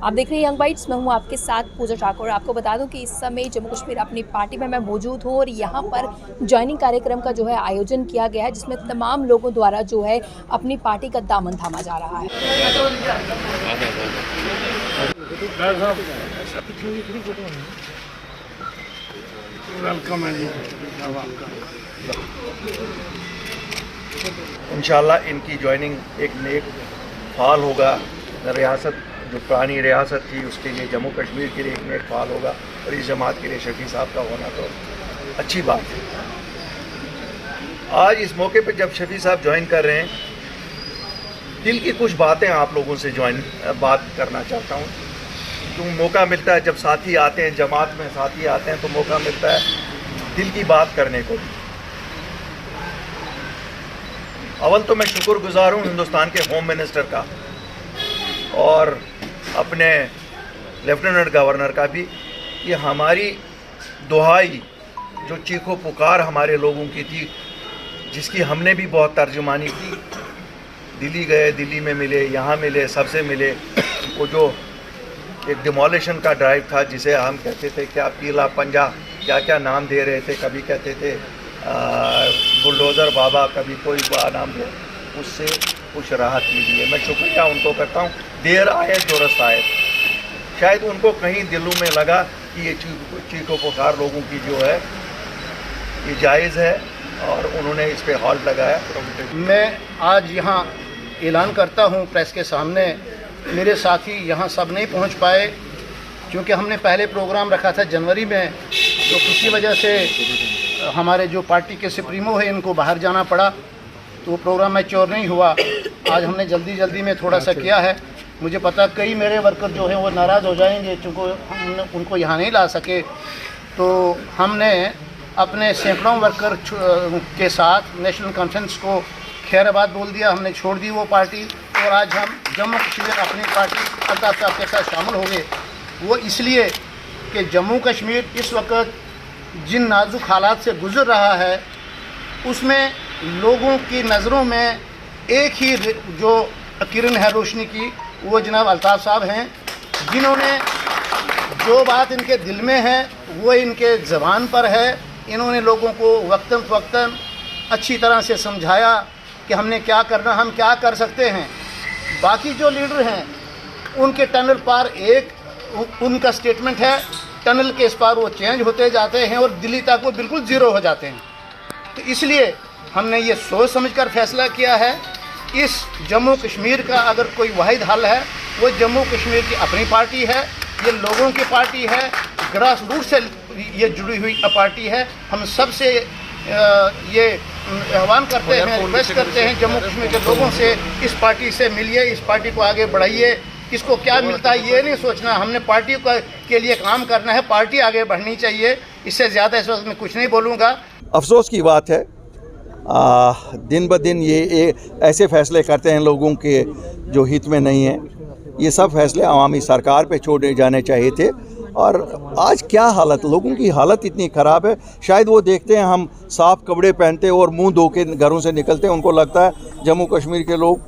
आप देख रहे हैं यंग बाइट्स, मैं हूं आपके साथ पूजा ठाकुर। आपको बता दूं कि इस समय जम्मू कश्मीर अपनी पार्टी में मैं मौजूद हूं और यहां पर ज्वाइनिंग कार्यक्रम का जो है आयोजन किया गया है, जिसमें तमाम लोगों द्वारा जो है अपनी पार्टी का दामन थामा जा रहा है। इंशाल्लाह इनकी ज्वाइनिंग एक नेक फाल होगा। रियासत जो पुरानी रियासत थी उसके लिए, जम्मू कश्मीर के लिए एक नेक फाल होगा और इस जमात के लिए शफी साहब का होना तो अच्छी बात है। आज इस मौके पे जब शफी साहब ज्वाइन कर रहे हैं, दिल की कुछ बातें आप लोगों से बात करना चाहता हूँ। तो मौका मिलता है जब साथी आते हैं, जमात में साथी आते हैं, तो मौका मिलता है दिल की बात करने को। अव्वल तो मैं शुक्रगुजार हूँ हिंदुस्तान के होम मिनिस्टर का और अपने लेफ्टिनेंट गवर्नर का भी। ये हमारी दुहाई जो चीखो पुकार हमारे लोगों की थी, जिसकी हमने भी बहुत तर्जुमानी की। दिल्ली गए, दिल्ली में मिले, यहाँ मिले, सबसे मिले। वो जो एक डिमोलिशन का ड्राइव था, जिसे हम कहते थे क्या पीला पंजा, क्या क्या नाम दे रहे थे, कभी कहते थे बुलडोज़र बाबा, कभी कोई बड़ा नाम दे, उससे कुछ राहत मिली है। मैं शुक्रिया उनको करता हूँ। देर आए दुरुस्त आए। शायद उनको कहीं दिलों में लगा कि ये चीखो पुकार लोगों की जो है ये जायज़ है और उन्होंने इस पे हॉल्ट लगाया। मैं आज यहाँ ऐलान करता हूँ प्रेस के सामने, मेरे साथी यहाँ सब नहीं पहुँच पाए क्योंकि हमने पहले प्रोग्राम रखा था जनवरी में, तो किसी वजह से हमारे जो पार्टी के सुप्रीमो है इनको बाहर जाना पड़ा, तो वो प्रोग्राम मैच्योर नहीं हुआ। आज हमने जल्दी में थोड़ा सा किया है। मुझे पता कई मेरे वर्कर जो हैं वो नाराज़ हो जाएंगे क्योंकि हमने उनको यहाँ नहीं ला सके, तो हमने अपने सैकड़ों वर्कर के साथ नेशनल कॉन्फ्रेंस को खैराबाद बोल दिया, हमने छोड़ दी वो पार्टी और आज हम जम्मू कश्मीर अपनी पार्टी अल्ताफ़ साहब के साथ शामिल हो गए। वो इसलिए कि जम्मू कश्मीर इस वक्त जिन नाजुक हालात से गुज़र रहा है, उसमें लोगों की नज़रों में एक ही जो किरण है रोशनी की, वो जनाब अल्ताफ़ साहब हैं, जिन्होंने जो बात इनके दिल में है वो इनके ज़बान पर है। इन्होंने लोगों को वक्तन फ़वक्तन अच्छी तरह से समझाया कि हमने क्या करना, हम क्या कर सकते हैं। बाकी जो लीडर हैं उनके टनल पार एक उनका स्टेटमेंट है, टनल के इस पार वो चेंज होते जाते हैं और दिल्ली तक वो बिल्कुल ज़ीरो हो जाते हैं। तो इसलिए हमने ये सोच समझकर फैसला किया है, इस जम्मू कश्मीर का अगर कोई वाहिद हल है वो जम्मू कश्मीर की अपनी पार्टी है, ये लोगों की पार्टी है, ग्रास रूट से ये जुड़ी हुई पार्टी है। हम सबसे ये आह्वान करते हैं, रिक्वेस्ट करते हैं जम्मू कश्मीर के लोगों से, इस पार्टी से मिलिए, इस पार्टी को आगे बढ़ाइए। किसको क्या मिलता है ये नहीं सोचना, हमने पार्टी के लिए काम करना है, पार्टी आगे बढ़नी चाहिए। इससे ज़्यादा इस वक्त मैं कुछ नहीं बोलूँगा। अफसोस की बात है, दिन ब दिन ये ऐसे फैसले करते हैं लोगों के जो हित में नहीं है। ये सब फैसले अवामी सरकार पे छोड़े जाने चाहिए थे। और आज क्या हालत, लोगों की हालत इतनी ख़राब है। शायद वो देखते हैं हम साफ़ कपड़े पहनते और मुंह धो के घरों से निकलते हैं, उनको लगता है जम्मू कश्मीर के लोग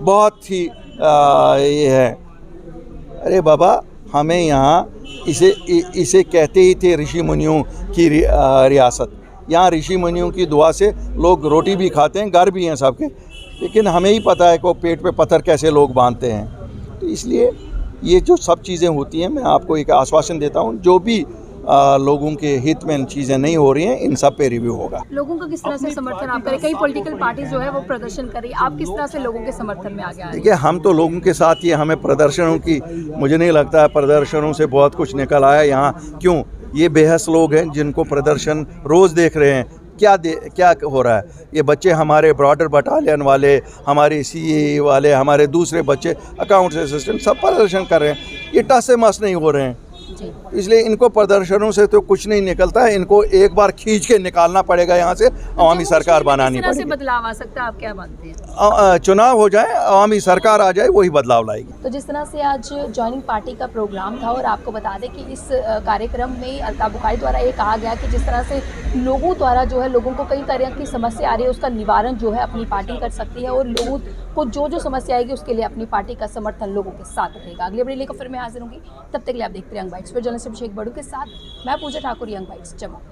बहुत ही ये है। अरे बाबा, हमें यहाँ इसे कहते ही थे ऋषि मुनियों की रियासत। यहाँ ऋषि मुनियों की दुआ से लोग रोटी भी खाते हैं, घर भी हैं सबके, लेकिन हमें ही पता है कि पेट पे पत्थर कैसे लोग बांधते हैं। तो इसलिए ये जो सब चीज़ें होती हैं, मैं आपको एक आश्वासन देता हूँ, जो भी लोगों के हित में चीज़ें नहीं हो रही हैं, इन सब पे रिव्यू होगा। लोगों का किस तरह से समर्थन आप करें? कई पॉलिटिकल पार्टी जो है वो प्रदर्शन कर रही है, आप किस तरह से लोगों के समर्थन में आगे आए? देखिए, हम तो लोगों के साथ ही, हमें प्रदर्शनों की, मुझे नहीं लगता है प्रदर्शनों से बहुत कुछ निकल आया यहाँ। क्यों? ये बेहस लोग हैं जिनको प्रदर्शन रोज़ देख रहे हैं। क्या हो रहा है? ये बच्चे हमारे बॉर्डर बटालियन वाले, हमारे CA वाले, हमारे दूसरे बच्चे अकाउंट्स असिस्टेंट सब प्रदर्शन कर रहे हैं। ये टस से मस नहीं हो रहे हैं, इसलिए इनको प्रदर्शनों से तो कुछ नहीं निकलता है। इनको एक बार खींच के निकालना पड़ेगा यहाँ से, अवामी सरकार बनानी पड़ेगी। बदलाव आ सकता है, आप क्या मानते हैं? चुनाव हो जाए, अवामी सरकार आ जाए, वही बदलाव लाएगी। तो जिस तरह से आज ज्वाइनिंग पार्टी का प्रोग्राम था, और आपको बता दें कि इस कार्यक्रम में अल्ताफ़ बुखारी द्वारा ये कहा गया कि जिस तरह से लोगों द्वारा जो है लोगों को कई तरह की समस्या आ रही है, उसका निवारण जो है अपनी पार्टी कर सकती है और लोगों को जो समस्या आएगी उसके लिए अपनी पार्टी का समर्थन लोगों के साथ रहेगा। अगली बड़ी लेकर फिर मैं हाजिर होंगी, तब तक के लिए आप देखते रहिए यंग बाइट्स। फिर जर्नलिस्ट अभिषेक बड़ू के साथ मैं पूजा ठाकुर, यंग बाइट्स, जम्मू।